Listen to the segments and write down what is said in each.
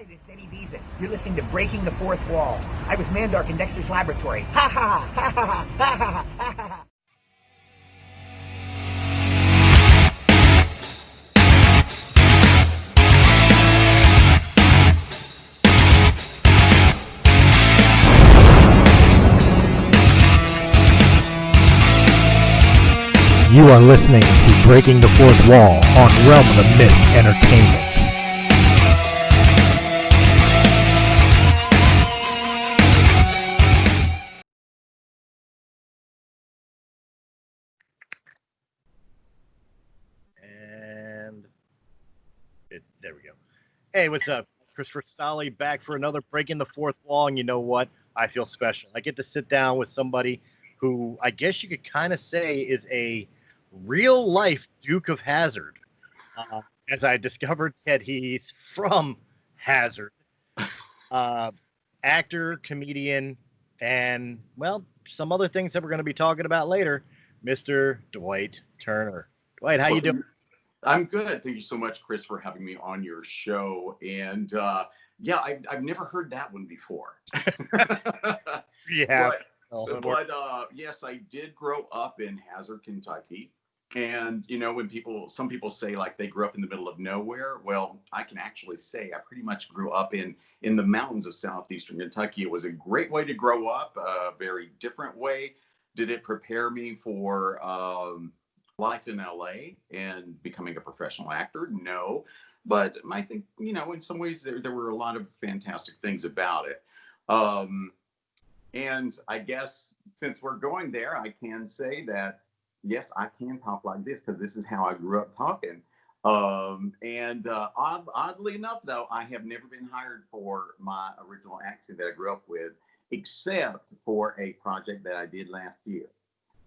Hi, this is Eddie Deezen. You're listening to Breaking the Fourth Wall. I was Mandark in Dexter's laboratory. Ha ha ha ha ha ha ha ha ha. You are listening to Breaking the Fourth Wall on Realm of the Mist Entertainment. There we go. Hey, what's up? Christopher Stolle back for another Breaking the Fourth Wall, and you know what? I feel special. I get to sit down with somebody who I guess you could kind of say is a real-life Duke of Hazzard. As I discovered that he's from Hazzard. Actor, comedian, and, well, some other things that we're going to be talking about later, Mr. Dwight Turner. Dwight, how you doing? I'm good. Thank you so much, Chris, for having me on your show. And yeah, I've never heard that one before. Yeah. But yes, I did grow up in Hazzard, Kentucky. And, you know, when some people say like they grew up in the middle of nowhere, well, I can actually say I pretty much grew up in the mountains of southeastern Kentucky. It was a great way to grow up, a very different way. Did it prepare me for life in LA and becoming a professional actor? No. But I think, you know, in some ways there were a lot of fantastic things about it. And I guess since we're going there, I can say that, yes, I can talk like this because this is how I grew up talking. And oddly enough, though, I have never been hired for my original accent that I grew up with, except for a project that I did last year.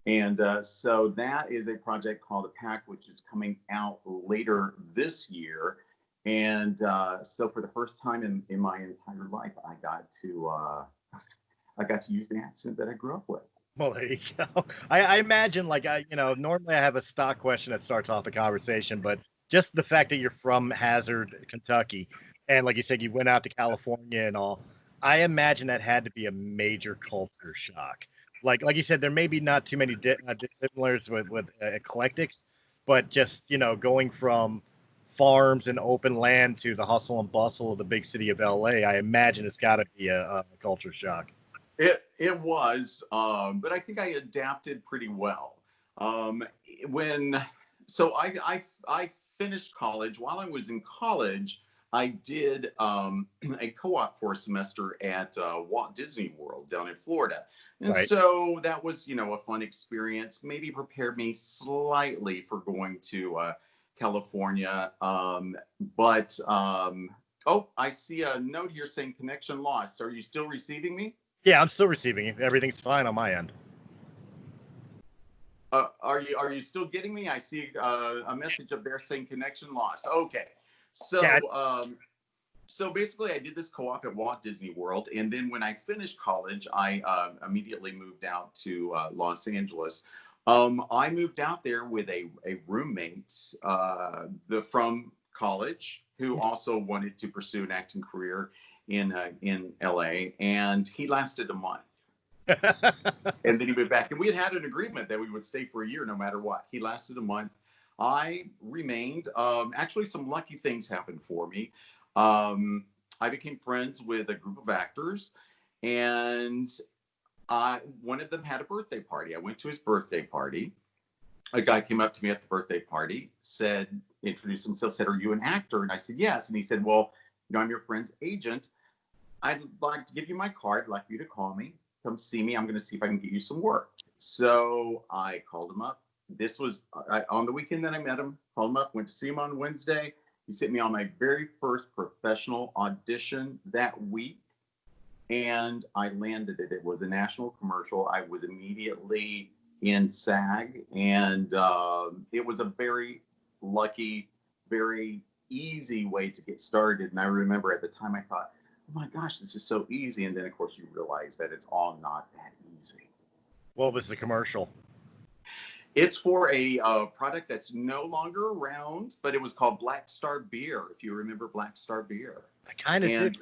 And so that is a project called The Pack, which is coming out later this year. And so for the first time in my entire life, I got to use the accent that I grew up with. Well, there you go. I imagine, like, normally I have a stock question that starts off the conversation, but just the fact that you're from Hazzard, Kentucky, and like you said, you went out to California and all, I imagine that had to be a major culture shock. Like you said, there may be not too many dissimilars with eclectics, but just, going from farms and open land to the hustle and bustle of the big city of LA, I imagine it's got to be a culture shock. It was, but I think I adapted pretty well. So I finished college. While I was in college, I did a co-op for a semester at Walt Disney World down in Florida. And Right. So that was, a fun experience, maybe prepared me slightly for going to California. Oh, I see a note here saying connection lost. Are you still receiving me? Yeah, I'm still receiving it. Everything's fine on my end. Are you still getting me? I see a message up there saying connection lost. Okay. So, Yeah. So basically I did this co-op at Walt Disney World. And then when I finished college, I immediately moved out to Los Angeles. I moved out there with a roommate from college who also wanted to pursue an acting career in LA. And he lasted a month. And then he moved back. And we had an agreement that we would stay for a year no matter what. He lasted a month. I remained. Actually, some lucky things happened for me. I became friends with a group of actors, and one of them had a birthday party. I went to his birthday party. A guy came up to me at the birthday party, introduced himself, said, "Are you an actor?" And I said, "Yes." And he said, "Well, I'm your friend's agent. I'd like to give you my card. I'd like you to call me. Come see me. I'm going to see if I can get you some work." So I called him up. This was on the weekend that I met him. Called him up, went to see him on Wednesday. He sent me on my very first professional audition that week, and I landed it. It was a national commercial. I was immediately in SAG, and it was a very lucky, very easy way to get started. And I remember at the time I thought, oh my gosh, this is so easy. And then, of course, you realize that it's all not that easy. What was the commercial? It's for a product that's no longer around, but it was called Black Star Beer, if you remember Black Star Beer. I kind of And did.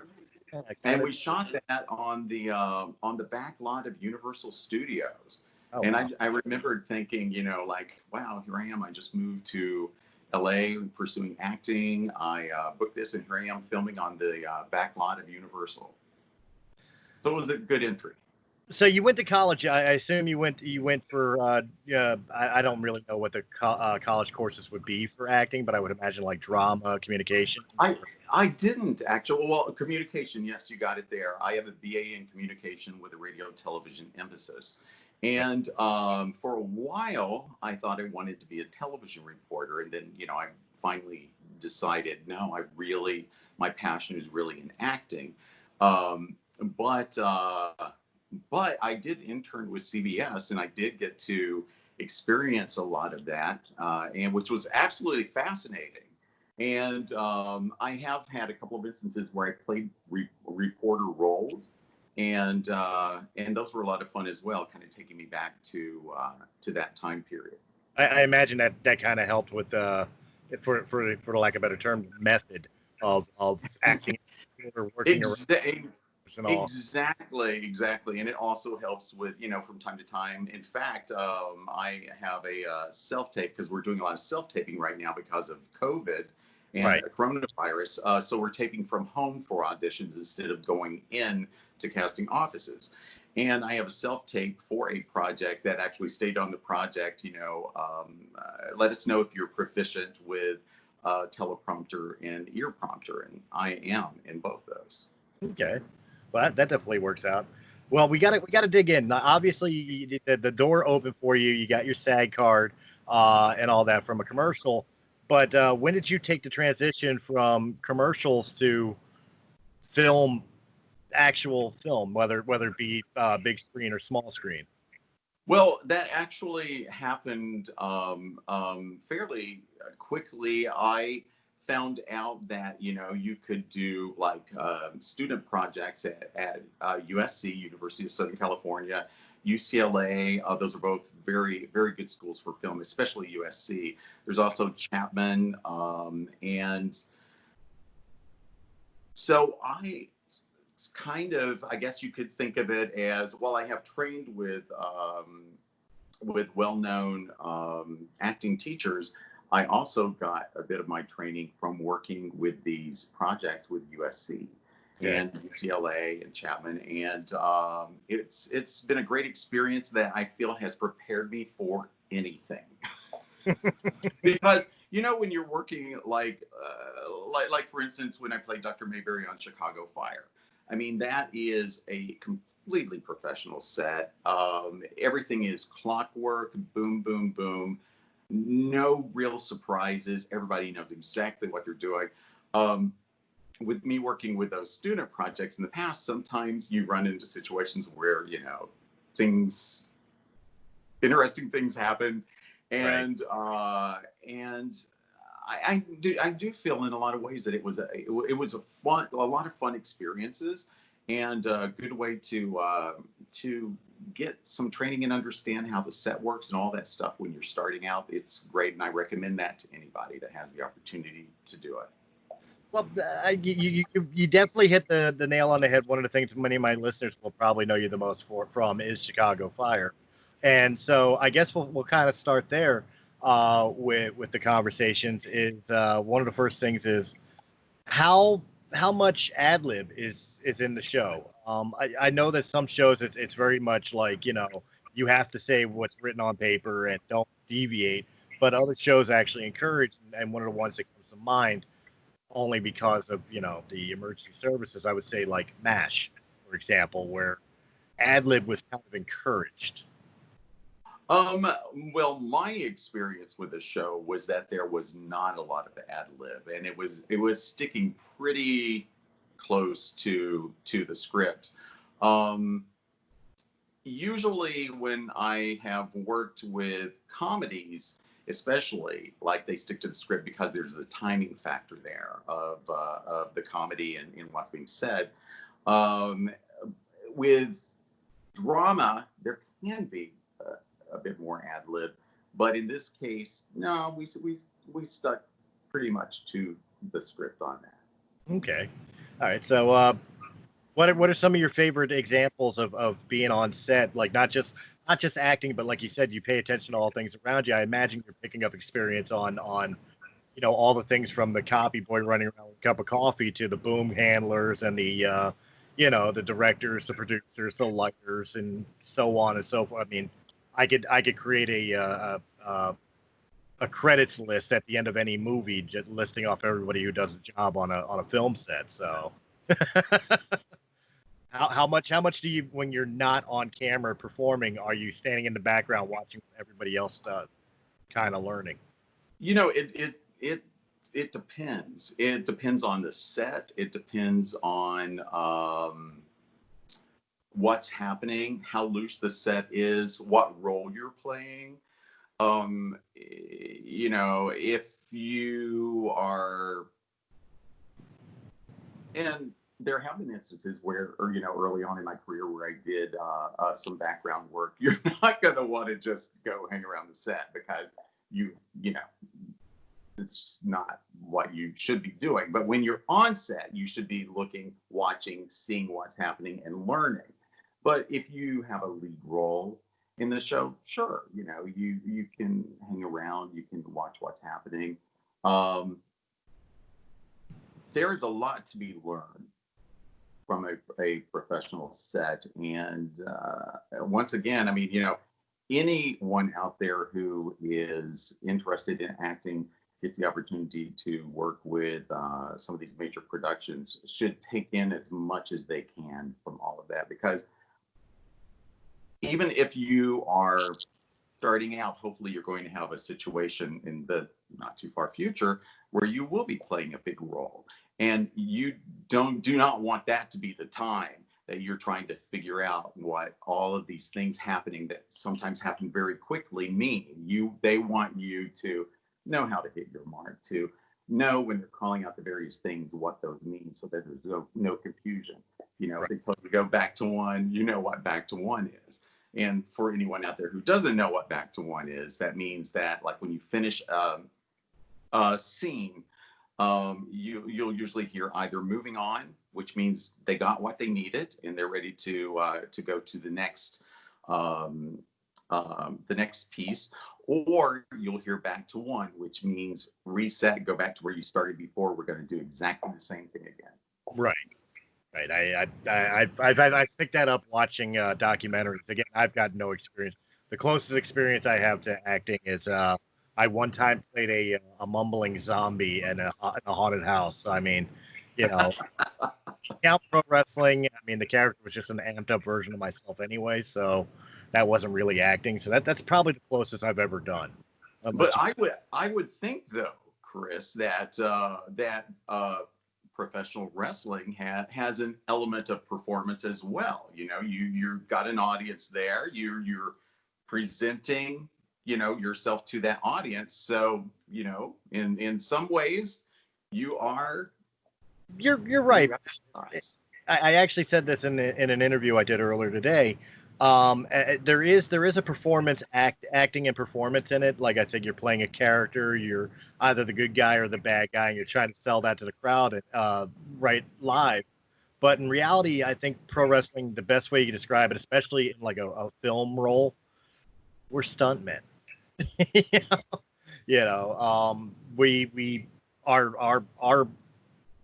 Yeah, I and kinda, we shot that on the back lot of Universal Studios. oh And wow. I remembered thinking, like, wow, here I am. I just moved to LA pursuing acting. I booked this, and here I am filming on the back lot of Universal. So it was a good entry. So you went to college. I assume you went for I don't really know what the college courses would be for acting, but I would imagine like drama, communication. I I didn't actually. Well, communication, yes, you got it there. I have a BA in communication with a radio television emphasis. And for a while, I thought I wanted to be a television reporter. And then, I finally decided, no, my passion is really in acting. Um, but but I did intern with CBS, and I did get to experience a lot of that, and which was absolutely fascinating. And I have had a couple of instances where I played reporter roles, and those were a lot of fun as well, kind of taking me back to that time period. I imagine that kind of helped with for lack of a better term, method of acting or working around Exa- and all. Exactly. And it also helps with, from time to time. In fact, I have a self tape because we're doing a lot of self taping right now because of COVID and Right. coronavirus. So we're taping from home for auditions instead of going in to casting offices. And I have a self tape for a project that actually stayed on the project. Let us know if you're proficient with teleprompter and ear prompter. And I am in both those. Okay. Well, that definitely works out. Well, we gotta dig in. Now, obviously, the door opened for you. You got your SAG card and all that from a commercial. But when did you take the transition from commercials to film, actual film, whether it be big screen or small screen? Well, that actually happened fairly quickly. I found out that you could do like student projects at USC, University of Southern California, UCLA. Those are both very very good schools for film, especially USC. There's also Chapman, and so I kind of, I guess you could think of it as, well, I have trained with well-known acting teachers. I also got a bit of my training from working with these projects with USC Okay. and UCLA and Chapman, and it's been a great experience that I feel has prepared me for anything. Because when you're working like for instance when I played Dr. Mayberry on Chicago Fire, I mean that is a completely professional set. Everything is clockwork, boom boom boom, no real surprises, everybody knows exactly what they're doing. With me working with those student projects in the past, sometimes you run into situations where things interesting things happen, Right. and I do feel in a lot of ways that it was a lot of fun experiences, and a good way to get some training and understand how the set works and all that stuff when you're starting out. It's great, and I recommend that to anybody that has the opportunity to do it. Well, you definitely hit the nail on the head. One of the things many of my listeners will probably know you the most from is Chicago Fire, and so I guess we'll kind of start there with the conversations. Is one of the first things is how much ad lib is in the show. I know that some shows it's very much like you have to say what's written on paper and don't deviate, but other shows actually encourage, and one of the ones that comes to mind only because of the emergency services, I would say like MASH, for example, where ad lib was kind of encouraged. Um, well, my experience with the show was that there was not a lot of ad lib, and it was sticking pretty close to the script. Um, Usually, when I have worked with comedies, especially, like they stick to the script because there's a timing factor there of the comedy and what's being said. Um, with drama, there can be a bit more ad lib, but in this case, no, we stuck pretty much to the script on that. Okay. All right. So, what are some of your favorite examples of being on set? Like not just acting, but like you said, you pay attention to all things around you. I imagine you're picking up experience on all the things from the copy boy running around with a cup of coffee to the boom handlers and the directors, the producers, the lighters, and so on and so forth. I mean, I could create a credits list at the end of any movie, just listing off everybody who does a job on a film set. So, how much do you, when you're not on camera performing, are you standing in the background watching what everybody else does, kind of learning? It depends. It depends on the set. It depends on what's happening, how loose the set is, what role you're playing. If you are, and there have been instances where, or, early on in my career where I did some background work. You're not going to want to just go hang around the set because it's not what you should be doing. But when you're on set, you should be looking, watching, seeing what's happening and learning. But if you have a lead role in the show, sure, you can hang around, you can watch what's happening. There's a lot to be learned from a professional set. And once again, I mean, anyone out there who is interested in acting gets the opportunity to work with some of these major productions should take in as much as they can from all of that, because even if you are starting out, hopefully you're going to have a situation in the not too far future where you will be playing a big role, and you do not want that to be the time that you're trying to figure out what all of these things happening that sometimes happen very quickly mean. They want you to know how to hit your mark, to know when they're calling out the various things what those mean, so that there's no confusion. Right. If they tell you to go back to one, you know what back to one is. And for anyone out there who doesn't know what back to one is, that means that, like, when you finish a scene, you'll usually hear either moving on, which means they got what they needed and they're ready to go to the next piece, or you'll hear back to one, which means reset, go back to where you started before. We're going to do exactly the same thing again. Right. I've picked that up watching documentaries. Again, I've got no experience. The closest experience I have to acting is I one time played a mumbling zombie in a haunted house. So, I mean, count pro wrestling. I mean, the character was just an amped up version of myself anyway, so that wasn't really acting. So that's probably the closest I've ever done. But I would think, though, Chris, that professional wrestling has an element of performance as well. You've got an audience there. You're presenting, yourself to that audience. So, in some ways, you're right. I actually said this in an interview I did earlier today. There is a performance acting and performance in it. Like I said, you're playing a character. You're either the good guy or the bad guy, and you're trying to sell that to the crowd right live. But in reality, I think pro wrestling, the best way you can describe it, especially in like a film role, we're stuntmen. We our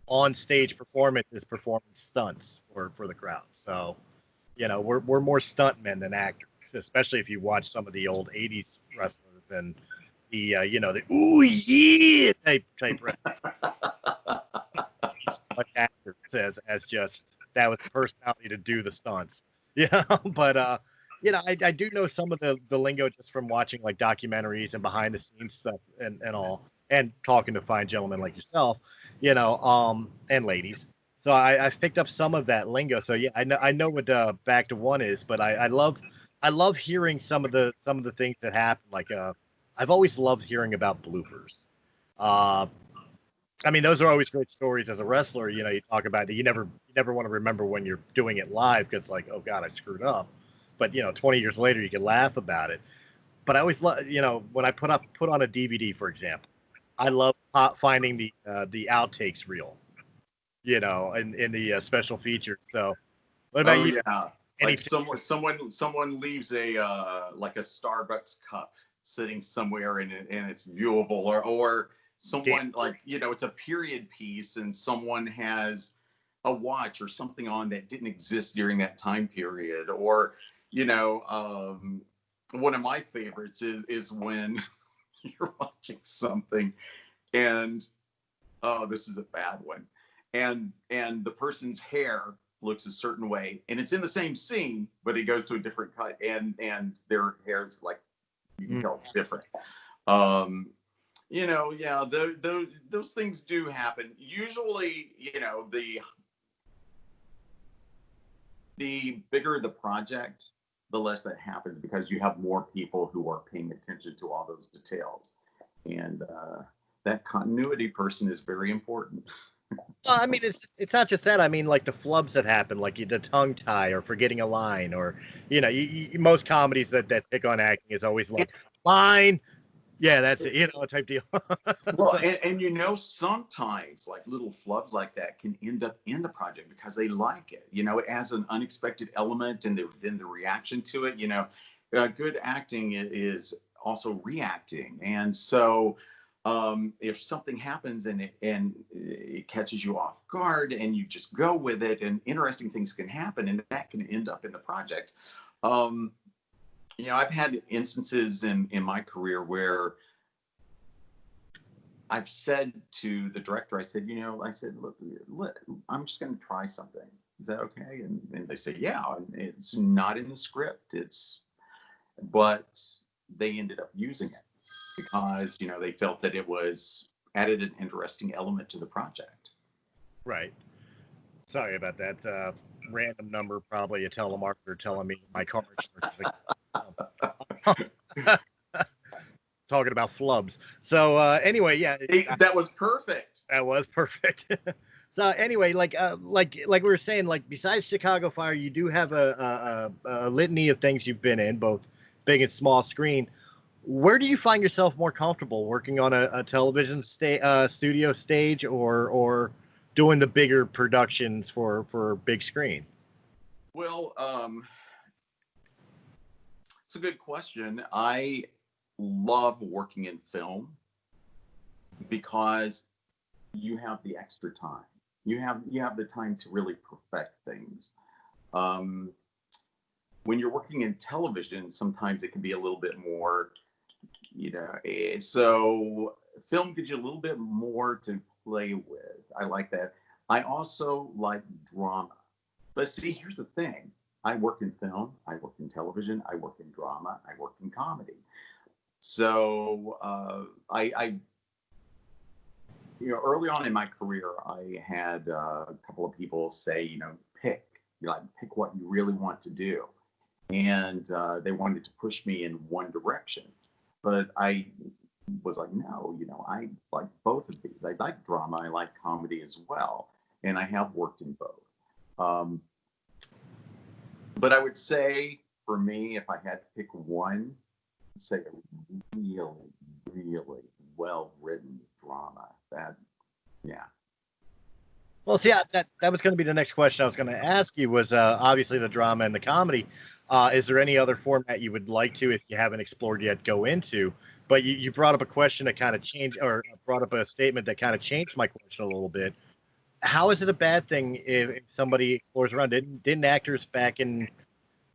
on stage performance is performing stunts for the crowd. So, we're more stuntmen than actors, especially if you watch some of the old '80s wrestlers and the the ooh yeah type wrestlers. Like actors as just that was the personality to do the stunts. But I do know some of the lingo just from watching like documentaries and behind the scenes stuff and all, and talking to fine gentlemen like yourself, and ladies. So I've picked up some of that lingo. So yeah, I know what back to one is, but I love hearing some of the things that happen. Like I've always loved hearing about bloopers. I mean, those are always great stories as a wrestler. You talk about that. You never want to remember when you're doing it live because, like, oh God, I screwed up. But 20 years later, you can laugh about it. But I always love, when I put on a DVD, for example, I love finding the outtakes reel. in the special features. So, what about Oh you? yeah, Any like someone leaves a like a Starbucks cup sitting somewhere and it's viewable, or damn, someone like it's a period piece and someone has a watch or something on that didn't exist during that time period, or one of my favorites is when you're watching something and oh, this is a bad one. And the person's hair looks a certain way, and it's in the same scene, but it goes to a different cut, and their hair's like you can tell it's different. Um, yeah, those things do happen. Usually, the bigger the project, the less that happens because you have more people who are paying attention to all those details, and that continuity person is very important. Well, I mean, it's not just that. I mean, like the flubs that happen, like the tongue tie or forgetting a line, or most comedies that pick on acting is always like line. Yeah, that's it. Type deal. Well, So, and sometimes like little flubs like that can end up in the project because they like it. It adds an unexpected element, and then the reaction to it. Good acting is also reacting, and so if something happens and it catches you off guard, and you just go with it, and interesting things can happen, and that can end up in the project. Um, I've had instances in my career where I've said to the director, I said, look, I'm just going to try something. Is that okay? And they say, yeah. And it's not in the script. But they ended up using it because they felt that it was added an interesting element to the project. right. Sorry about that. Random number, probably a telemarketer telling me my car insurance. Talking about flubs. So anyway, yeah, That was perfect. that was perfect. So anyway, like we were saying, like besides Chicago Fire, you do have a litany of things you've been in, both big and small screen. Where do you find yourself more comfortable working on a television studio stage, or doing the bigger productions for big screen? Well, it's a good question. I love working in film because you have the extra time. You have the time to really perfect things. Um, when you're working in television, sometimes it can be a little bit more, so film gives you a little bit more to play with. I like that. I also like drama. But see, here's the thing. I work in film, I work in television, I work in drama, I work in comedy. So I early on in my career, I had a couple of people say, pick what you really want to do, and they wanted to push me in one direction, but I was like, no, I like both of these. I like drama, I like comedy as well, and I have worked in both. Um, but I would say for me, if I had to pick one, I'd say a really, really well written drama. Yeah. Well, see, that was going to be the next question I was going to ask you was obviously the drama and the comedy. Is there any other format you would like to, if you haven't explored yet, go into? But you brought up a question that kind of changed, or brought up a statement that kind of changed my question a little bit. How is it a bad thing if somebody explores around? Didn't actors back in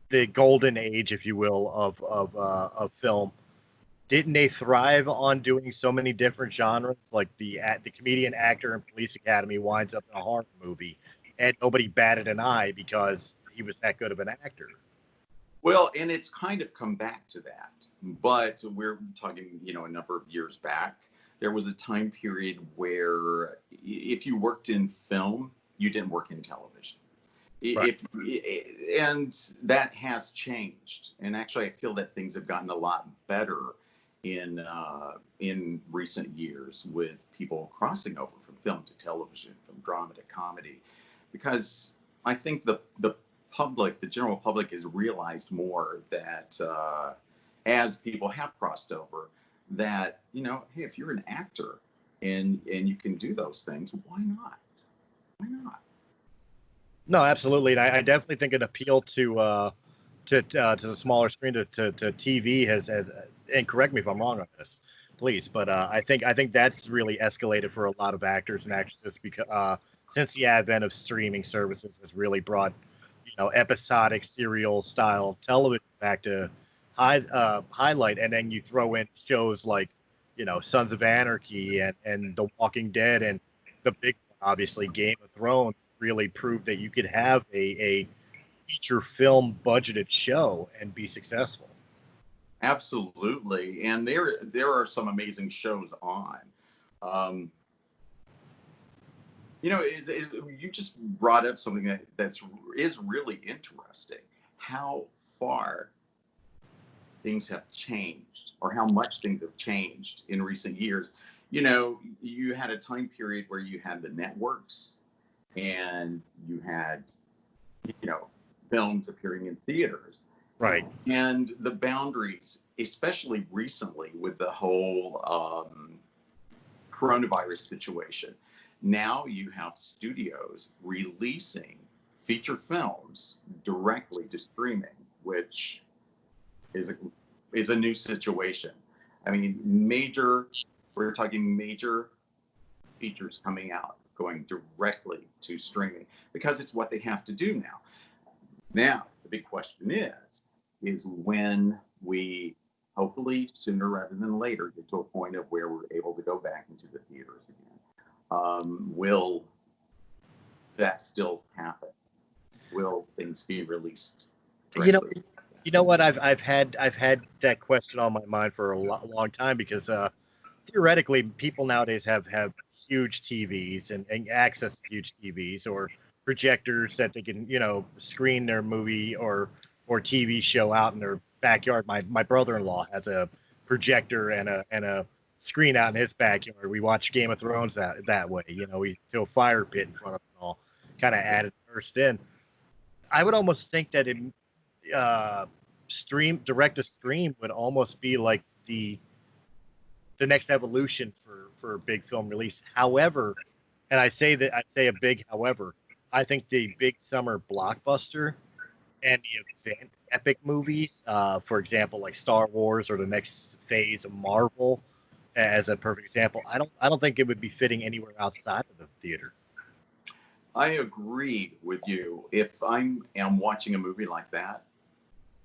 the golden age, if you will, of film, didn't they thrive on doing so many different genres? Like the comedian, actor, and police academy winds up in a horror movie, and nobody batted an eye because he was that good of an actor. Well, and it's kind of come back to that, but we're talking, a number of years back. There was a time period where if you worked in film, you didn't work in television. Right. And that has changed. And actually, I feel that things have gotten a lot better in recent years with people crossing over from film to television, from drama to comedy, because I think the public, the general public, has realized more that as people have crossed over, that hey, if you're an actor and you can do those things, why not? Why not? No, absolutely. And I definitely think an appeal to the smaller screen to TV has and correct me if I'm wrong on this, please, but I think that's really escalated for a lot of actors and actresses because since the advent of streaming services has really brought episodic serial style television back to highlight, and then you throw in shows like Sons of Anarchy and The Walking Dead and the big one, obviously Game of Thrones really proved that you could have a feature film budgeted show and be successful. Absolutely, and there are some amazing shows on. Um, you just brought up something is really interesting. How far things have changed, or how much things have changed in recent years. You had a time period where you had the networks, and you had films appearing in theaters. Right. And the boundaries, especially recently with the whole coronavirus situation, now you have studios releasing feature films directly to streaming, which is a new situation. I mean, we're talking major features coming out, going directly to streaming, because it's what they have to do now. Now, the big question is when we, hopefully sooner rather than later, get to a point of where we're able to go back into the theaters again. Will that still happen? Will things be released directly? You know what? I've had that question on my mind for a long time because theoretically, people nowadays have huge TVs and access to huge TVs or projectors that they can screen their movie or TV show out in their backyard. My brother-in-law has a projector and a screen out in his backyard. We watch Game of Thrones that way. We do a fire pit in front of it all, kind of added first in. I would almost think that direct to stream would almost be like the next evolution for big film release. However, and I say a big however, I think the big summer blockbuster and the event epic movies, for example, like Star Wars or the next phase of Marvel, as a perfect example, I don't think it would be fitting anywhere outside of the theater. I agree with you. If I am watching a movie like that,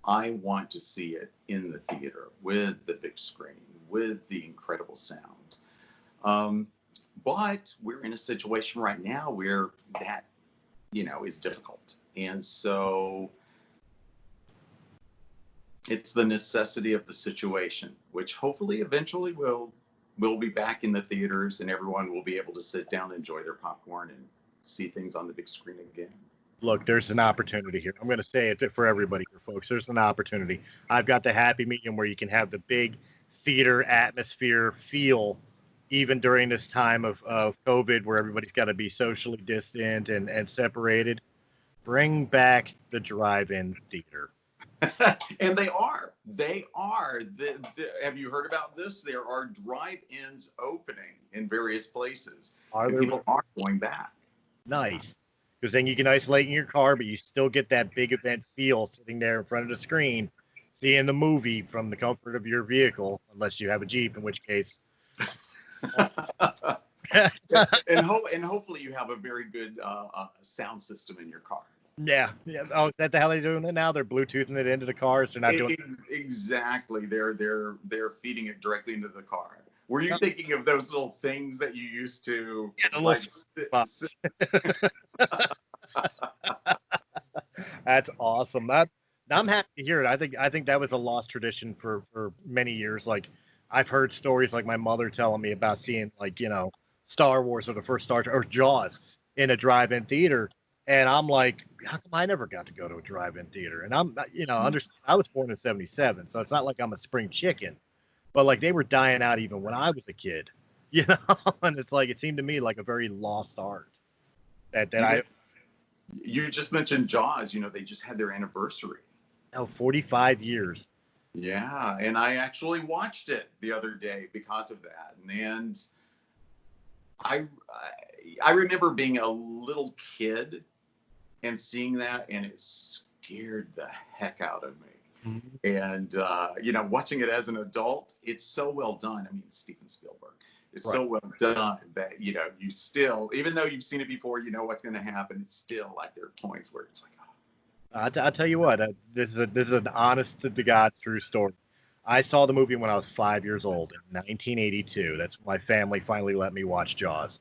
I want to see it in the theater with the big screen, with the incredible sound. But we're in a situation right now where that, is difficult. And so it's the necessity of the situation, which hopefully eventually will be back in the theaters and everyone will be able to sit down, enjoy their popcorn, and see things on the big screen again. Look, there's an opportunity here. I'm going to say it for everybody here, folks. There's an opportunity. I've got the happy medium where you can have the big theater atmosphere feel, even during this time of COVID, where everybody's got to be socially distant and separated. Bring back the drive-in theater. And they are. Have you heard about this? There are drive-ins opening in various places. And people are going back. Nice. Because then you can isolate in your car, but you still get that big event feel sitting there in front of the screen, seeing the movie from the comfort of your vehicle, unless you have a Jeep, in which case. and hopefully you have a very good sound system in your car. Yeah. Oh, is that the hell they're doing it now? They're Bluetoothing it into the cars. They're not doing exactly. They're feeding it directly into the car. Were you thinking of those little things that you used to That's awesome. I'm happy to hear it. I think that was a lost tradition for many years. Like I've heard stories like my mother telling me about seeing Star Wars or the first Star or Jaws in a drive-in theater. And I'm like, how come I never got to go to a drive-in theater? And I'm, I was born in '77, so it's not like I'm a spring chicken. But like they were dying out even when I was a kid, and it's like it seemed to me like a very lost art. You just mentioned Jaws. They just had their anniversary. 45 years. Yeah, and I actually watched it the other day because of that, and I remember being a little kid and seeing that, and it scared the heck out of me. And watching it as an adult, it's so well done. I mean, Steven Spielberg. It's Right. so well done that you still, even though you've seen it before, you know what's going to happen. It's still like there are points where it's like, oh. I'll tell you what, this is an honest to God true story. I saw the movie when I was 5 years old in 1982. That's when my family finally let me watch Jaws,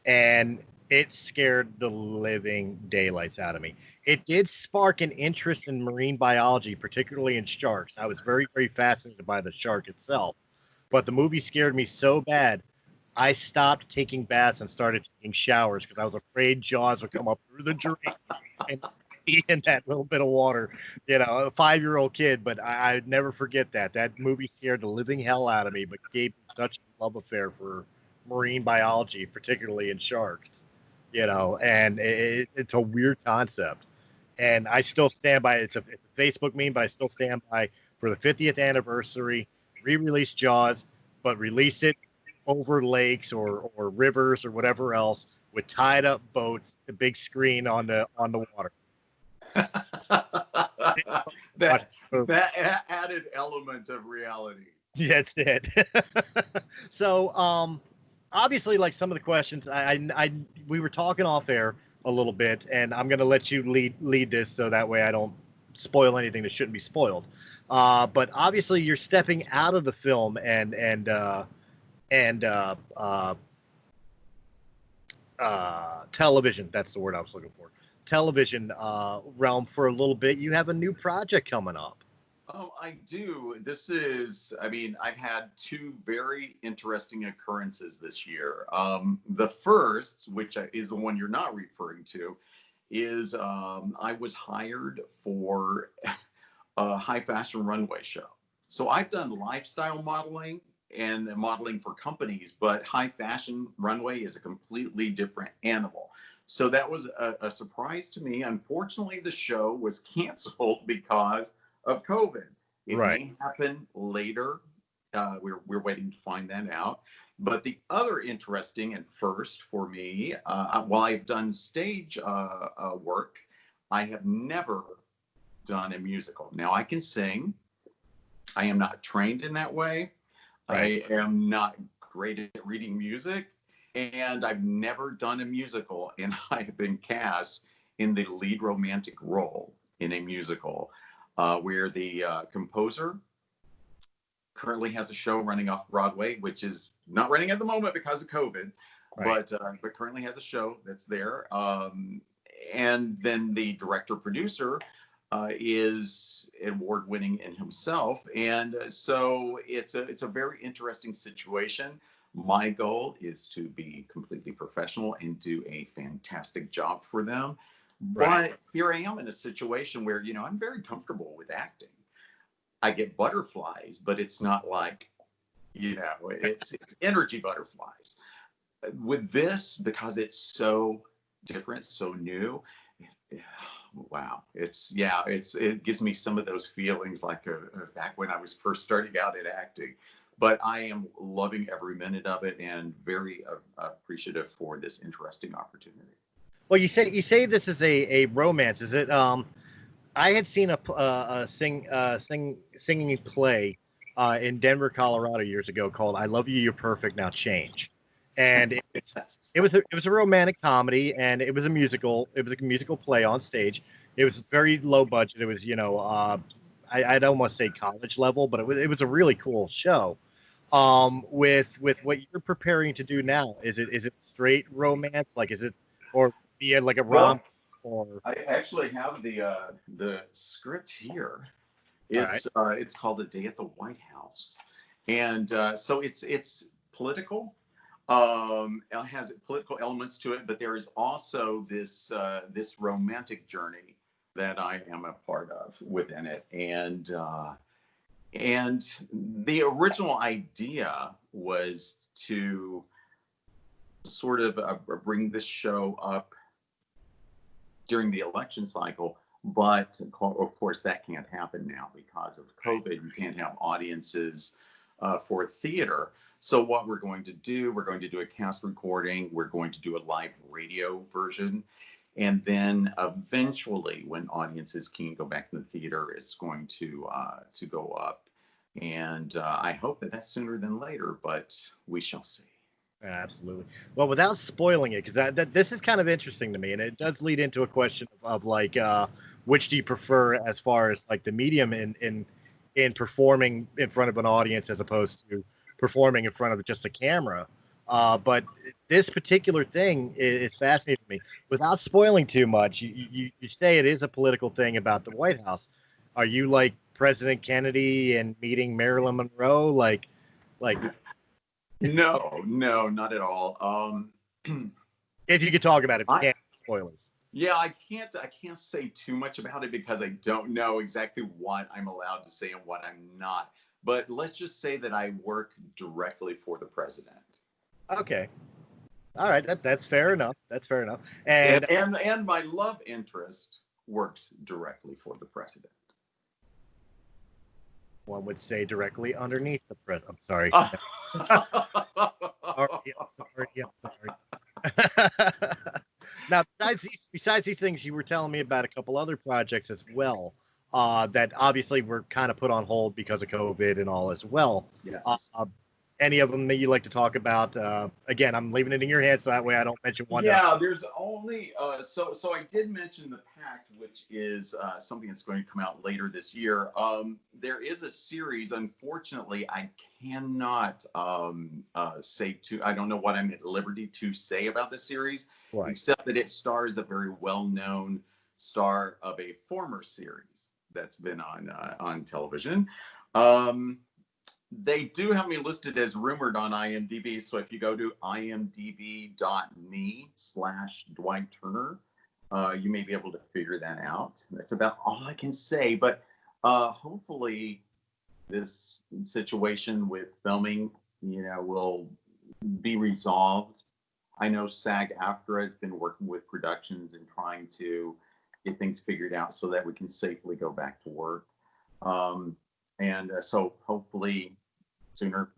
and it scared the living daylights out of me. It did spark an interest in marine biology, particularly in sharks. I was very, very fascinated by the shark itself, but the movie scared me so bad, I stopped taking baths and started taking showers because I was afraid Jaws would come up through the drain and be in that little bit of water. A 5-year-old kid, but I'd never forget that. That movie scared the living hell out of me, but gave me such a love affair for marine biology, particularly in sharks. And it's a weird concept. And I still stand by it. It's a Facebook meme, but I still stand by for the 50th anniversary, re-release Jaws, but release it over lakes or rivers or whatever else with tied up boats, the big screen on the water. that added element of reality. That's it. So, obviously, like some of the questions, we were talking off air a little bit, and I'm going to let you lead this so that way I don't spoil anything that shouldn't be spoiled. But obviously, you're stepping out of the film and television. That's the word I was looking for. Television realm for a little bit. You have a new project coming up. Oh, I do. I've had two very interesting occurrences this year. The first, which is the one you're not referring to, is I was hired for a high fashion runway show. So I've done lifestyle modeling and modeling for companies, but high fashion runway is a completely different animal. So that was a surprise to me. Unfortunately, the show was canceled because of COVID. It Right. may happen later. We're waiting to find that out. But the other interesting and first for me, while I've done stage work, I have never done a musical. Now I can sing. I am not trained in that way. Right. I am not great at reading music, and I've never done a musical, and I have been cast in the lead romantic role in a musical where the composer currently has a show running off Broadway, which is not running at the moment because of COVID, Right. but currently has a show that's there. And then the director producer is award winning in himself, and so it's a very interesting situation. My goal is to be completely professional and do a fantastic job for them. Right. But here I am in a situation where I'm very comfortable with acting. I get butterflies, but it's not like it's energy butterflies. With this, because it's so different, so new. Wow, it gives me some of those feelings like back when I was first starting out in acting. But I am loving every minute of it and very appreciative for this interesting opportunity. Well, you say this is a romance. Is it? I had seen a singing play in Denver, Colorado years ago called "I Love You, You're Perfect, Now Change," and it was a romantic comedy, and it was a musical. It was a musical play on stage. It was very low budget. It was I'd almost say college level, but it was a really cool show. With what you're preparing to do now, is it straight romance? Like is it or be like a rom Well, or I actually have the script here. all right. It's called A Day at the White House, and so it's political. It has political elements to it, but there is also this romantic journey that I am a part of within it, and the original idea was to sort of bring this show up during the election cycle, but of course that can't happen now because of COVID. You can't have audiences for theater. So what we're going to do, we're going to do a cast recording. We're going to do a live radio version. And then eventually, when audiences can go back to the theater, it's going to go up. And I hope that that's sooner than later, but we shall see. Absolutely. Well, without spoiling it, because this is kind of interesting to me, and it does lead into a question of like, which do you prefer as far as like the medium in performing in front of an audience as opposed to performing in front of just a camera. But this particular thing is fascinating to me. Without spoiling too much, you say it is a political thing about the White House. Are you like President Kennedy and meeting Marilyn Monroe? Like No, not at all. if you could talk about it, if you can't, spoilers. Yeah, I can't say too much about it because I don't know exactly what I'm allowed to say and what I'm not. But let's just say that I work directly for the president. Okay. All right, that's fair enough. That's fair enough. And my love interest works directly for the president. One would say directly underneath the president. I'm sorry. I'm sorry. Now, besides these things, you were telling me about a couple other projects as well that obviously were kind of put on hold because of COVID and all as well. Yes. Any of them that you like to talk about? Again, I'm leaving it in your hands so that way I don't mention one. Yeah, there's only so I did mention The Pact, which is something that's going to come out later this year. There is a series. Unfortunately, I cannot say I don't know what I'm at liberty to say about the series, right, except that it stars a very well-known star of a former series that's been on television. They do have me listed as rumored on IMDb. So if you go to imdb.me/Dwight Turner, you may be able to figure that out. That's about all I can say. But hopefully this situation with filming, will be resolved. I know SAG-AFTRA has been working with productions and trying to get things figured out so that we can safely go back to work. So hopefully sooner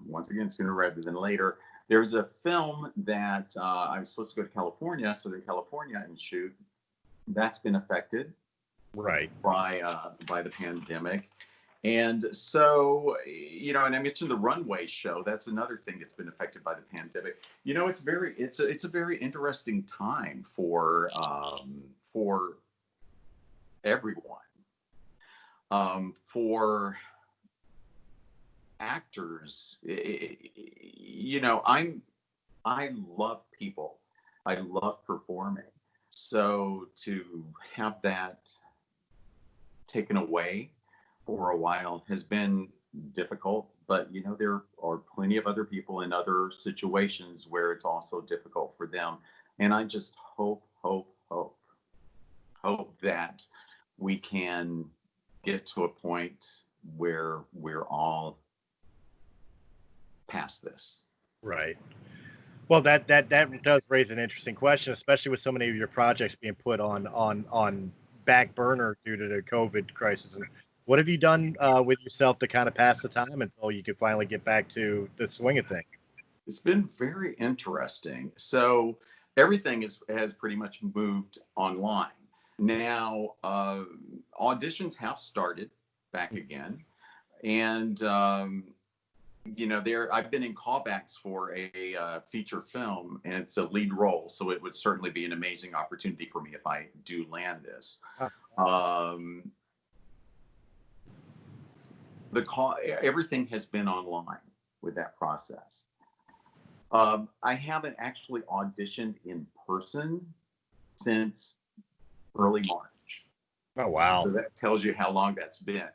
rather than later. There's a film that I was supposed to go to California, Southern California, and shoot. That's been affected, right, by the pandemic. And so, and I mentioned the runway show. That's another thing that's been affected by the pandemic. It's a very interesting time for everyone. For actors, I love people. I love performing. So to have that taken away for a while has been difficult, but there are plenty of other people in other situations where it's also difficult for them. And I just hope that we can get to a point where we're all past this. Right. Well, that does raise an interesting question, especially with so many of your projects being put on back burner due to the COVID crisis. And what have you done with yourself to kind of pass the time until you could finally get back to the swing of things? It's been very interesting. So everything has pretty much moved online. Now, auditions have started back again. And, I've been in callbacks for a feature film, and it's a lead role. So it would certainly be an amazing opportunity for me if I do land this. Everything has been online with that process. I haven't actually auditioned in person since early March. Oh, wow. So that tells you how long that's been.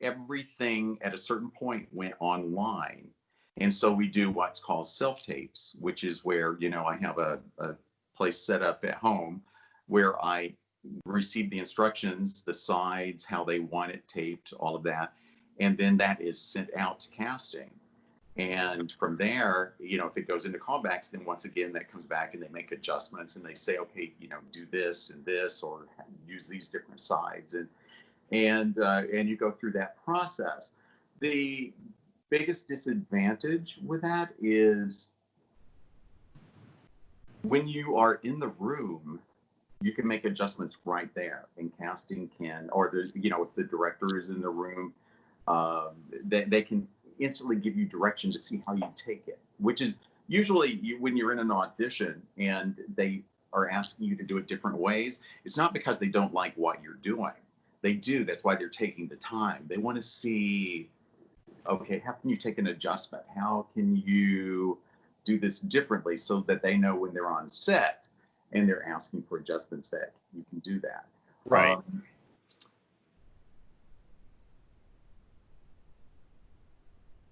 Everything at a certain point went online. And so we do what's called self-tapes, which is where, I have a place set up at home where I receive the instructions, the sides, how they want it taped, all of that. And then that is sent out to casting. And from there, if it goes into callbacks, then once again, that comes back and they make adjustments and they say, okay, do this and this, or use these different sides. And you go through that process. The biggest disadvantage with that is when you are in the room, you can make adjustments right there, and casting can, or there's, if the director is in the room, they can instantly give you direction to see how you take it, which is usually when you're in an audition and they are asking you to do it different ways. It's not because they don't like what you're doing. They do. That's why they're taking the time. They want to see, okay, how can you take an adjustment? How can you do this differently, so that they know when they're on set and they're asking for adjustments that you can do that. Right.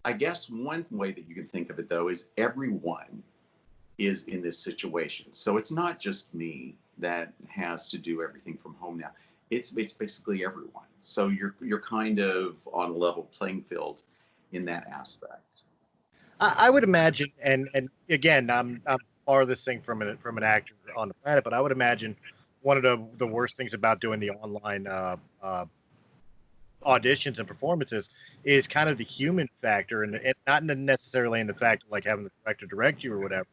I guess one way that you can think of it, though, is everyone is in this situation. So it's not just me that has to do everything from home now. It's basically everyone. So you're kind of on a level playing field in that aspect. I would imagine, and again, I'm farthest thing from an actor on the planet, but I would imagine one of the worst things about doing the online auditions and performances is kind of the human factor, and not necessarily in the fact of like having the director direct you or whatever.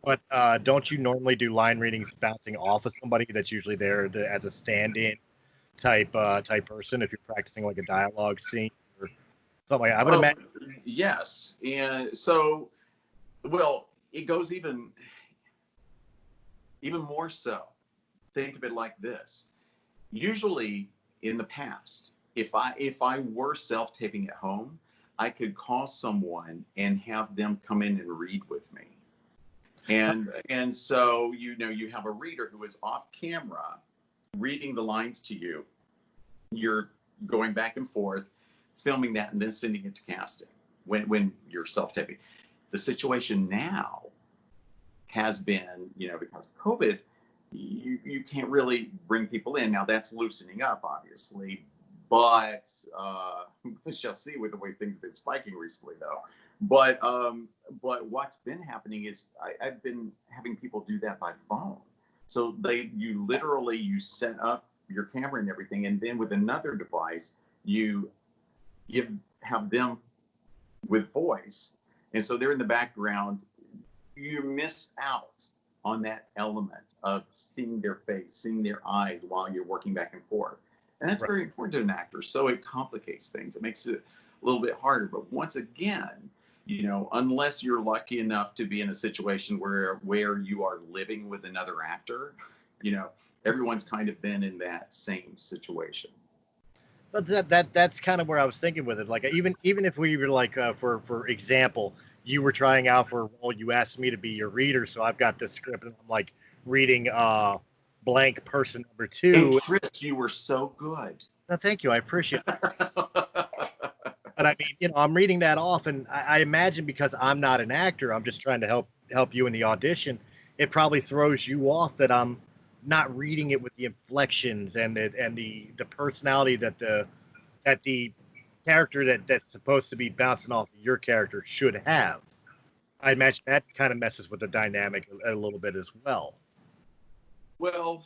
But don't you normally do line readings bouncing off of somebody that's usually there as a stand-in type person if you're practicing like a dialogue scene or something like that? I would imagine. Yes, and so, well, it goes even more so. Think of it like this. Usually, in the past, if I were self-taping at home, I could call someone and have them come in and read with me. And so you have a reader who is off camera reading the lines to you. You're going back and forth, filming that, and then sending it to casting when you're self-taping. The situation now has been, because of COVID, you can't really bring people in. Now that's loosening up, obviously, but we shall see with the way things have been spiking recently, though. But what's been happening is I've been having people do that by phone. So you set up your camera and everything, and then with another device, you have them with voice, and so they're in the background. You miss out on that element of seeing their face, seeing their eyes while you're working back and forth. And that's very important to an actor. So it complicates things. It makes it a little bit harder. But once again, unless you're lucky enough to be in a situation where you are living with another actor, everyone's kind of been in that same situation. But that's kind of where I was thinking with it. Like even if we were like for example, you were trying out for a role, you asked me to be your reader, so I've got this script and I'm like reading blank person number 2. And Chris, you were so good. No, thank you. I appreciate it. But I mean, I'm reading that off, and I imagine because I'm not an actor, I'm just trying to help you in the audition. It probably throws you off that I'm not reading it with the inflections and the personality that the character that's supposed to be bouncing off of your character should have. I imagine that kind of messes with the dynamic a little bit as well. Well,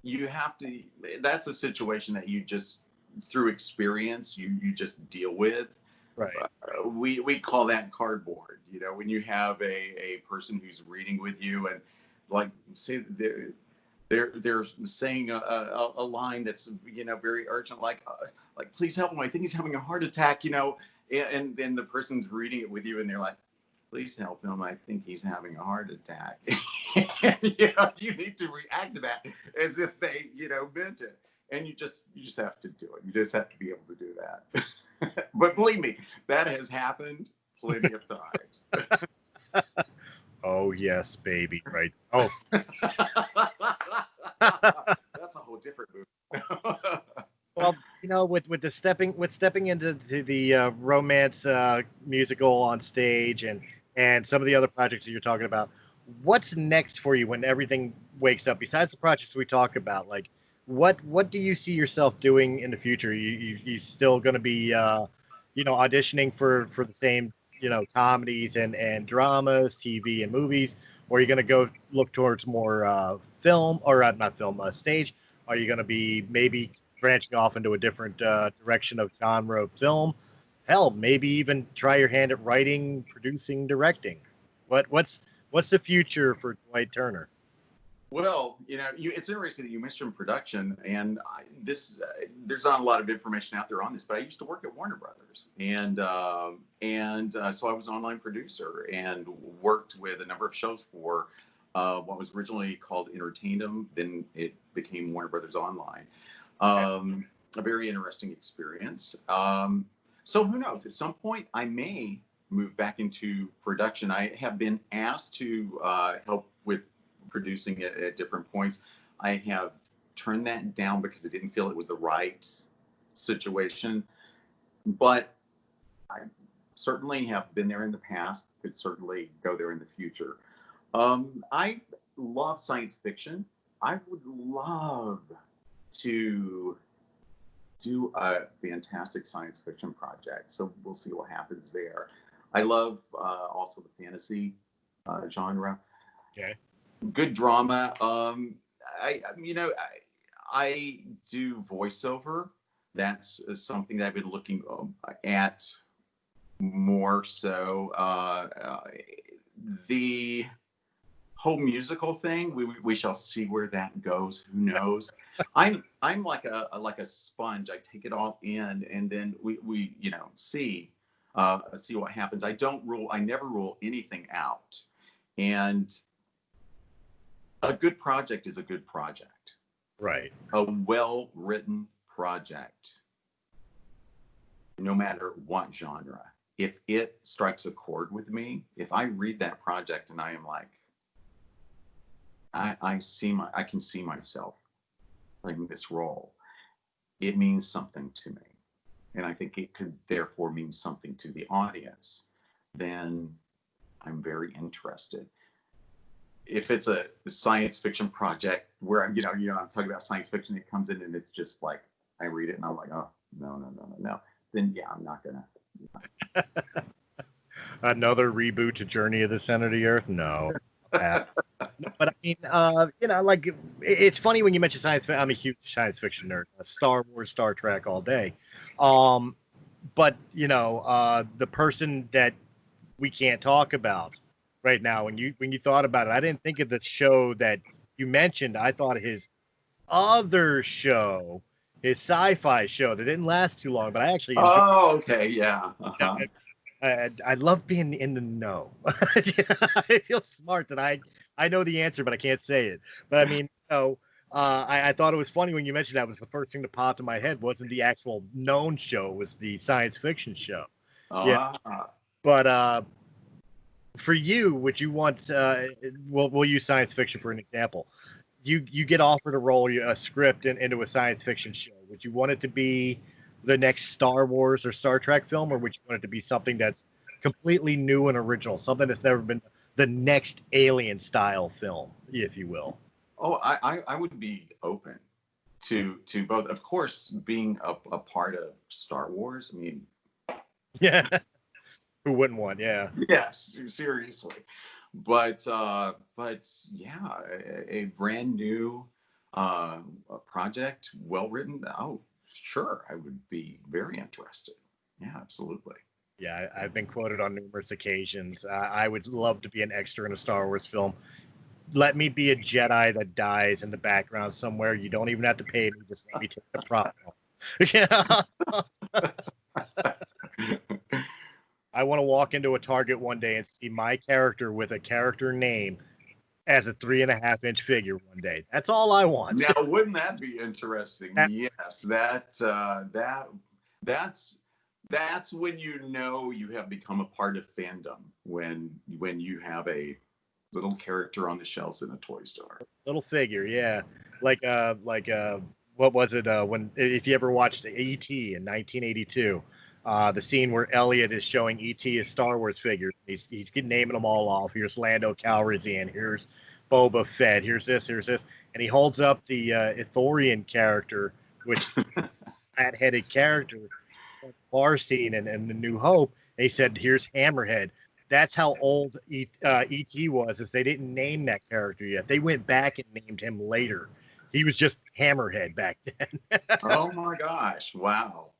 you have to. That's a situation that you just, through experience, you just deal with. Right. We call that cardboard. When you have a person who's reading with you, and like say they're saying a line that's very urgent, like please help him, I think he's having a heart attack, and then the person's reading it with you and they're like, please help him, I think he's having a heart attack. You need to react to that as if they meant it, and you just have to do it. You just have to be able to do that. But believe me, that has happened plenty of times. Oh yes, baby, right? Oh, that's a whole different movie. Well, with stepping into the romance musical on stage and some of the other projects that you're talking about, what's next for you when everything wakes up? Besides the projects we talk about, like what do you see yourself doing in the future? You still going to be auditioning for the same comedies and dramas, TV and movies, or are you going to go look towards more film or not film, stage? Are you going to be maybe branching off into a different direction of genre of film? hell, maybe even try your hand at writing, producing, directing. What's the future for Dwight Turner? Well, it's interesting that you mentioned production, and there's not a lot of information out there on this, but I used to work at Warner Brothers, and so I was an online producer and worked with a number of shows for what was originally called Entertainment, then it became Warner Brothers Online. A very interesting experience. So who knows? At some point, I may move back into production. I have been asked to help with producing it at different points. I have turned that down because I didn't feel it was the right situation. But I certainly have been there in the past, could certainly go there in the future. I love science fiction. I would love to do a fantastic science fiction project. So we'll see what happens there. I love also the fantasy genre. Okay. Good drama. I do voiceover. That's something that I've been looking at more so. The whole musical thing, we shall see where that goes. Who knows? I'm like a sponge. I take it all in, and then we see what happens. I never rule anything out. And a good project is a good project. Right. A well-written project, no matter what genre. If it strikes a chord with me, if I read that project and I am like, I can see myself playing this role, it means something to me. And I think it could therefore mean something to the audience. Then I'm very interested. If it's a science fiction project where I'm talking about science fiction, it comes in and it's just like, I read it and I'm like, oh, no. Then yeah, I'm not gonna. Another reboot to Journey of the Center of the Earth? No. But I mean, like, it's funny when you mention science fiction. I'm a huge science fiction nerd. Star Wars, Star Trek all day. But the person that we can't talk about right now, when you thought about it, I didn't think of the show that you mentioned. I thought of his other show, his sci-fi show that didn't last too long, but I actually enjoyed. Oh, okay, yeah. Uh-huh. I love being in the know. I feel smart that I know the answer, but I can't say it. But I mean, I thought it was funny when you mentioned that. Was the first thing that popped in my head. Wasn't the actual known show, it was the science fiction show. Yeah. But for you, would you want? We'll use science fiction for an example. You get offered a role, a script into a science fiction show. Would you want it to be the next Star Wars or Star Trek film, or would you want it to be something that's completely new and original, something that's never been the next Alien style film, if you will? Oh, I would be open to both. Of course, being a part of Star Wars. I mean, yeah, who wouldn't want? Yeah. Yes, seriously. But yeah, a brand new project, well written. Oh, sure, I would be very interested. Yeah, absolutely. Yeah, I've been quoted on numerous occasions. I would love to be an extra in a Star Wars film. Let me be a Jedi that dies in the background somewhere. You don't even have to pay me. Just let me take the prop. Yeah. I want to walk into a Target one day and see my character with a character name as a 3.5-inch figure one day. That's all I want. Now, wouldn't that be interesting? Yes, that's when you have become a part of fandom, when you have a little character on the shelves in a toy store. Little figure, yeah. Like what was it? If you ever watched E.T. in 1982. The scene where Elliot is showing E.T. his Star Wars figures. He's naming them all off. Here's Lando Calrissian. Here's Boba Fett. Here's this. And he holds up the Ithorian character, which fat-headed character, bar scene and The New Hope. And he said, here's Hammerhead. That's how old E.T. was, is they didn't name that character yet. They went back and named him later. He was just Hammerhead back then. Oh, my gosh. Wow.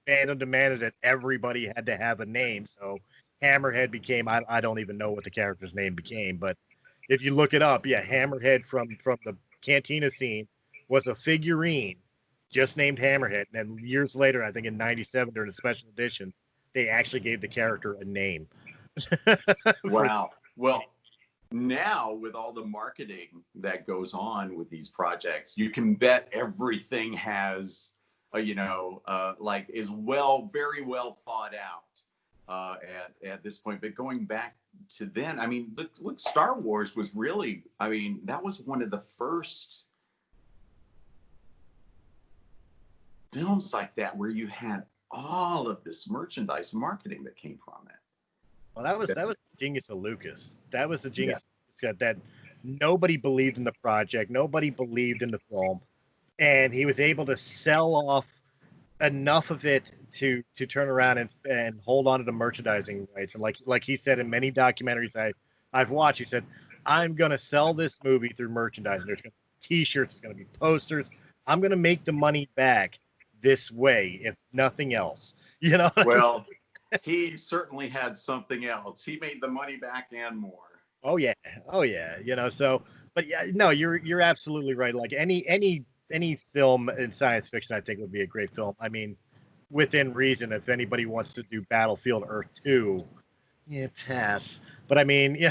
fandom demanded that everybody had to have a name. So Hammerhead became, I don't even know what the character's name became, but if you look it up, yeah, Hammerhead from the Cantina scene was a figurine just named Hammerhead. And then years later, I think in '97 during the special editions, they actually gave the character a name. Wow. Well, now with all the marketing that goes on with these projects, you can bet everything has, like is very well thought out at this point. But going back to then, I mean, look, Star Wars was really, I mean, that was one of the first films like that where you had all of this merchandise marketing that came from it. Well, that was the genius of Lucas. That was the Yeah. genius that nobody believed in the project, nobody believed in the film, and he was able to sell off enough of it to turn around and hold on to the merchandising rights. And like he said in many documentaries I've watched, he said, "I'm going to sell this movie through merchandising. There's going to be T-shirts, there's going to be posters. I'm going to make the money back this way, if nothing else." You know. Well, he certainly had something else. He made the money back and more. Oh yeah, oh yeah. So, but yeah, no, you're absolutely right. Like any film in science fiction, I think would be a great film. I mean, within reason. If anybody wants to do Battlefield Earth 2, yeah, pass. But I mean,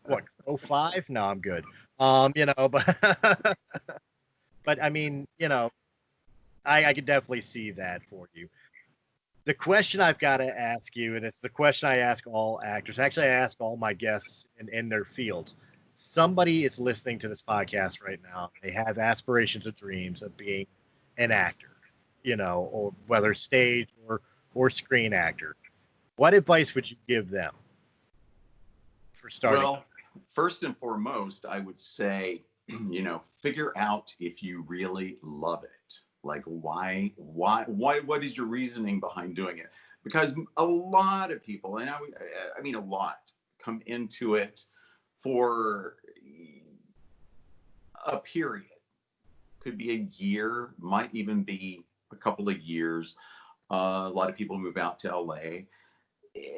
what, 05? No, I'm good. But but I mean, I could definitely see that for you. The question I've got to ask you, and it's the question I ask all actors. Actually, I ask all my guests in their fields. Somebody is listening to this podcast right now. They have aspirations and dreams of being an actor, or whether stage or screen actor. What advice would you give them for starting? Well, first and foremost, I would say, figure out if you really love it. Like why, what is your reasoning behind doing it? Because a lot of people, and I mean a lot, come into it for a period. Could be a year, might even be a couple of years. A lot of people move out to LA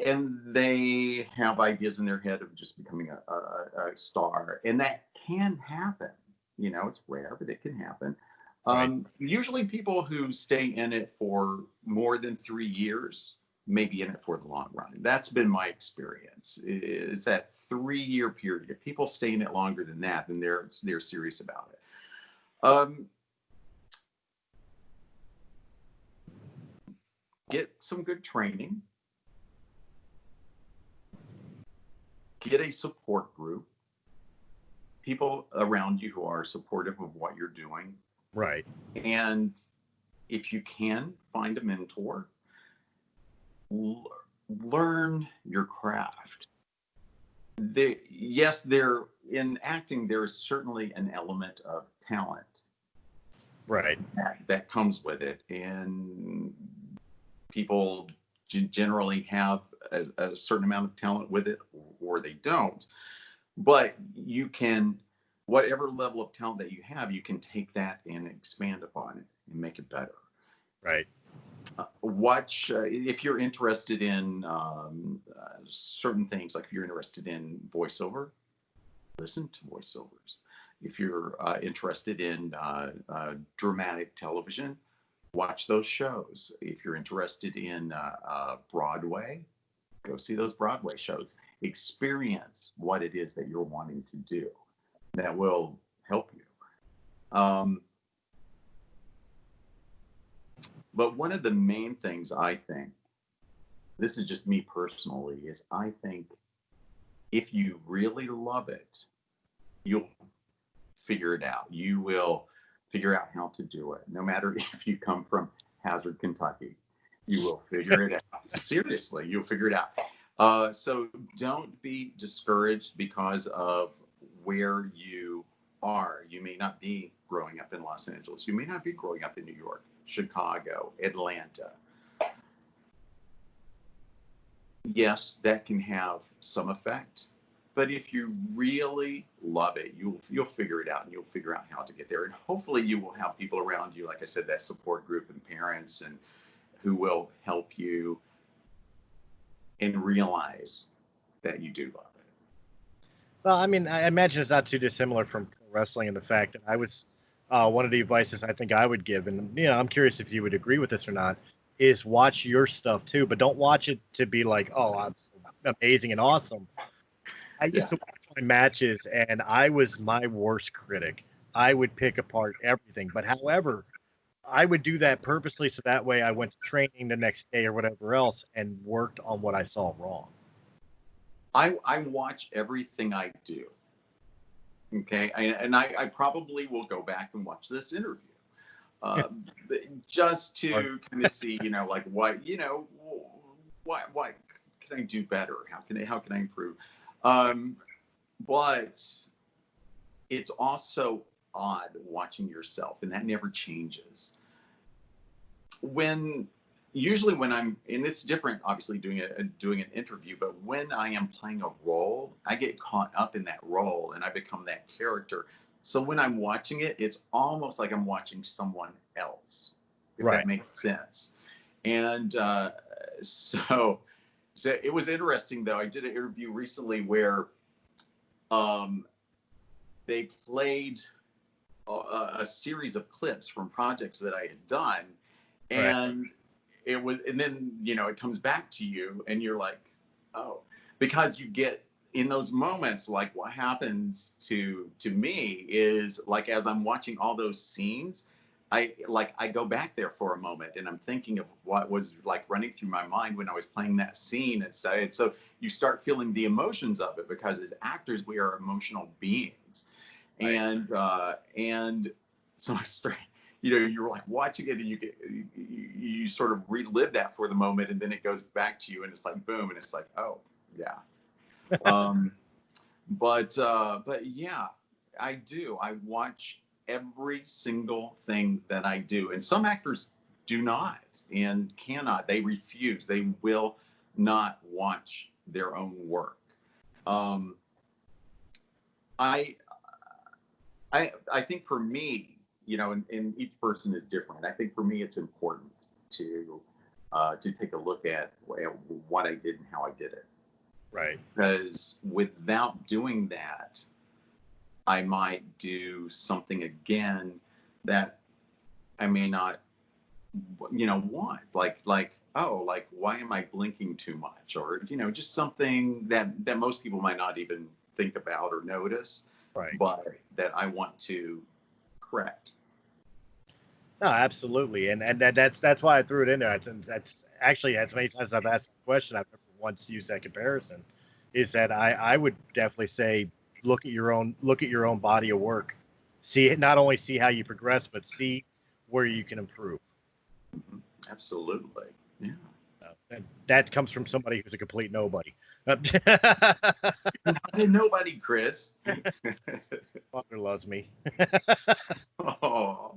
and they have ideas in their head of just becoming a star. And that can happen. It's rare, but it can happen. Right. Usually people who stay in it for more than 3 years may be in it for the long run. That's been my experience. It's that 3-year period. If people stay in it longer than that, then they're serious about it. Get some good training. Get a support group. People around you who are supportive of what you're doing. Right. And if you can, find a mentor. Learn your craft. In acting, there is certainly an element of talent. Right. That comes with it. And people generally have a certain amount of talent with it, or they don't. But you can, whatever level of talent that you have, you can take that and expand upon it and make it better. Right. Watch, if you're interested in certain things, like if you're interested in voiceover, listen to voiceovers. If you're interested in dramatic television, watch those shows. If you're interested in Broadway, go see those Broadway shows. Experience what it is that you're wanting to do. That will help you. But one of the main things I think, this is just me personally, is I think if you really love it, you'll figure it out. You will figure out how to do it. No matter if you come from Hazzard, Kentucky, you will figure it out. Seriously, you'll figure it out. So don't be discouraged because of where you are. You may not be growing up in Los Angeles. You may not be growing up in New York, Chicago, Atlanta. Yes, that can have some effect, But if you really love it, you'll figure it out, and you'll figure out how to get there. And hopefully you will have people around you, like I said, that support group and parents, and who will help you and realize that you do love it. Well, I mean, I imagine it's not too dissimilar from pro wrestling in the fact that I was one of the advices I think I would give, and I'm curious if you would agree with this or not, is watch your stuff too, but don't watch it to be like, oh, I'm so amazing and awesome. I used to watch my matches, and I was my worst critic. I would pick apart everything, but however, I would do that purposely so that way I went to training the next day or whatever else and worked on what I saw wrong. I watch everything I do. Okay. And I probably will go back and watch this interview just to kind of see, like what can I do better? How can I improve? But it's also odd watching yourself, and that never changes. Usually when I'm, and it's different, obviously doing an interview, but when I am playing a role, I get caught up in that role and I become that character. So when I'm watching it, it's almost like I'm watching someone else, if that makes sense. And so it was interesting, though. I did an interview recently where they played a series of clips from projects that I had done, and and then it comes back to you, and you're like, oh, because you get in those moments, like what happens to me is, like, as I'm watching all those scenes, I go back there for a moment, and I'm thinking of what was like running through my mind when I was playing that scene and stuff. And so you start feeling the emotions of it, because as actors, we are emotional beings. And so I started, you're like watching it, and you sort of relive that for the moment, and then it goes back to you, and it's like boom, and it's like, oh yeah. But yeah, I do. I watch every single thing that I do, and some actors do not and cannot. They refuse. They will not watch their own work. I think for me, and each person is different. I think for me, it's important to take a look at what I did and how I did it. Right. Because without doing that, I might do something again that I may not, want. Like, why am I blinking too much? Or, just something that most people might not even think about or notice, but that I want to correct. No, absolutely, and that's why I threw it in there. That's actually, as many times as I've asked the question, I've never once used that comparison. Is that I would definitely say look at your own body of work, not only see how you progress, but see where you can improve. Mm-hmm. Absolutely, yeah. And that comes from somebody who's a complete nobody. Nobody, Chris. Mother loves me. Oh.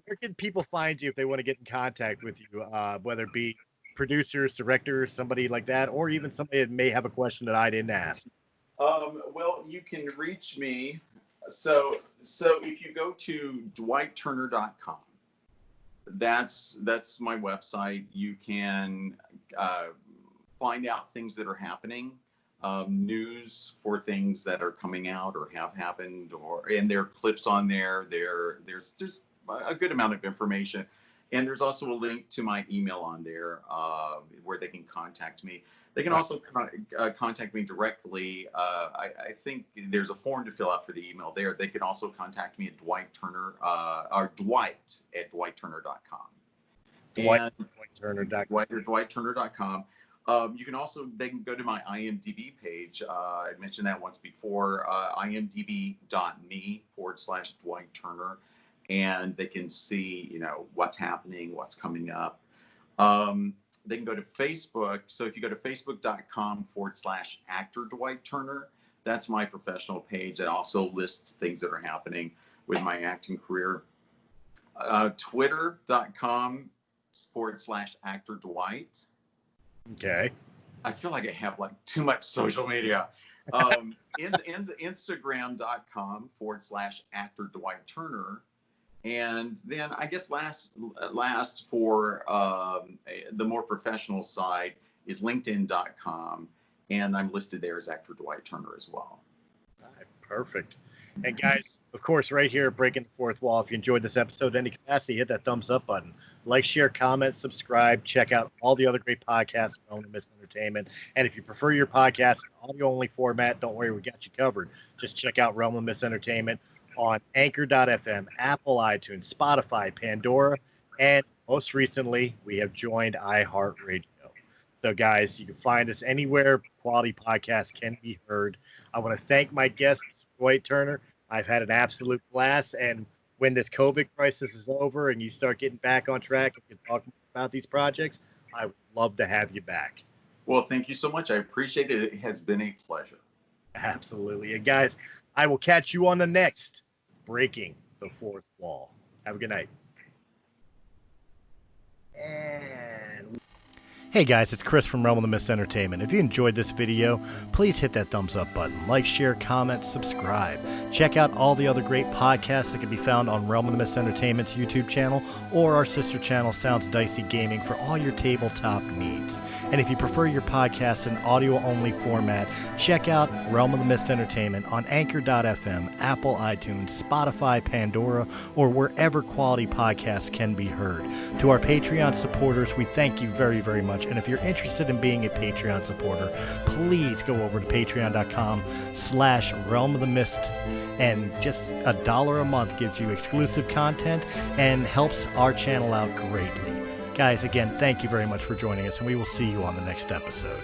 Where can people find you if they want to get in contact with you, whether it be producers, directors, somebody like that, or even somebody that may have a question that I didn't ask? Well, you can reach me. So if you go to dwightturner.com, that's my website. You can find out things that are happening, news for things that are coming out or have happened, and there are clips on there. There's a good amount of information. And there's also a link to my email on there where they can contact me. They can also contact me directly. I think there's a form to fill out for the email there. They can also contact me at Dwight Turner, or Dwight at dwightturner.com. Dwightturner.com. You can also, they can go to my IMDB page. I mentioned that once before, imdb.me/Dwight Turner. And they can see, what's happening, what's coming up. They can go to Facebook. So if you go to facebook.com/actor Dwight Turner, that's my professional page. That also lists things that are happening with my acting career. Twitter.com/actor Dwight. Okay. I feel like I have like too much social media. Instagram.com/actor Dwight Turner. And then I guess last for the more professional side is LinkedIn.com. And I'm listed there as actor Dwight Turner as well. All right, perfect. And guys, of course, right here at Breaking the Fourth Wall, if you enjoyed this episode in any capacity, hit that thumbs up button. Like, share, comment, subscribe. Check out all the other great podcasts from Realm of the Mist Entertainment. And if you prefer your podcast in audio-only format, don't worry, we got you covered. Just check out Realm of the Mist Entertainment on Anchor.fm, Apple, iTunes, Spotify, Pandora, and most recently, we have joined iHeartRadio. So, guys, you can find us anywhere quality podcasts can be heard. I want to thank my guest, Dwight Turner. I've had an absolute blast, and when this COVID crisis is over and you start getting back on track and can talk about these projects, I would love to have you back. Well, thank you so much. I appreciate it. It has been a pleasure. Absolutely. And guys, I will catch you on the next Breaking the Fourth Wall. Have a good night. And Hey guys, it's Chris from Realm of the Mist Entertainment. If you enjoyed this video, please hit that thumbs up button. Like, share, comment, subscribe. Check out all the other great podcasts that can be found on Realm of the Mist Entertainment's YouTube channel or our sister channel, Sounds Dicey Gaming, for all your tabletop needs. And if you prefer your podcast in audio-only format, check out Realm of the Mist Entertainment on Anchor.fm, Apple, iTunes, Spotify, Pandora, or wherever quality podcasts can be heard. To our Patreon supporters, we thank you very, very much. And if you're interested in being a Patreon supporter, please go over to patreon.com/Realm of the Mist. And just $1 a month gives you exclusive content and helps our channel out greatly. Guys, again, thank you very much for joining us, and we will see you on the next episode.